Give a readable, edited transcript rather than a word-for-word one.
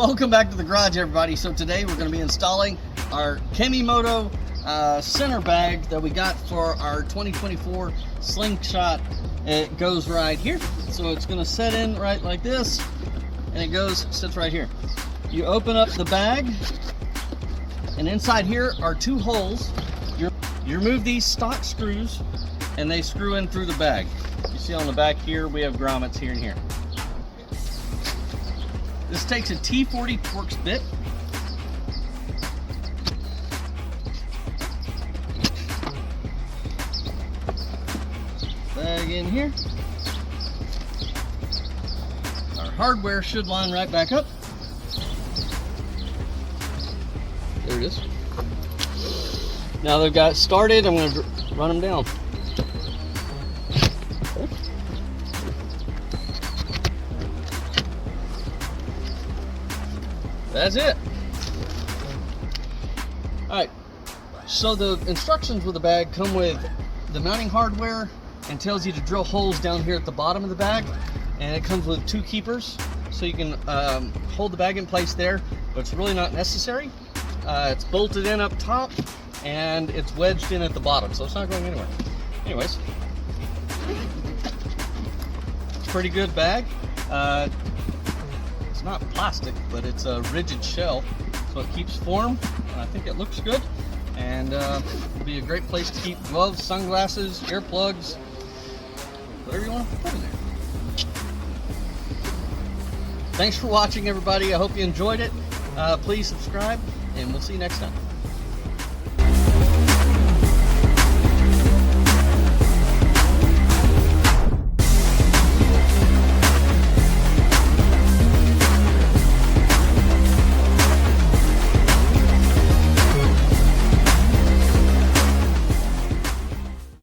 Welcome back to the garage, everybody. So today we're going to be installing our Kemimoto center bag that we got for our 2024 Slingshot. It goes right here, so it's going to set in right like this, and it sits right here. You open up the bag, and inside here are two holes. You remove these stock screws, and they screw in through the bag. You see on the back here we have grommets here and here. This takes a T40 Torx bit. Bag in here. Our hardware should line right back up. There it is. Now they've got started, I'm going to run them down. That's it. Alright, so the instructions with the bag come with the mounting hardware and tells you to drill holes down here at the bottom of the bag, and it comes with two keepers so you can hold the bag in place there, but it's really not necessary. It's bolted in up top and it's wedged in at the bottom, so it's not going anywhere. Anyways, pretty good bag. It's not plastic, but it's a rigid shell, so it keeps form, and I think it looks good, and it'll be a great place to keep gloves, sunglasses, earplugs, whatever you want to put in there. Thanks for watching, everybody. I hope you enjoyed it. Please subscribe, and we'll see you next time.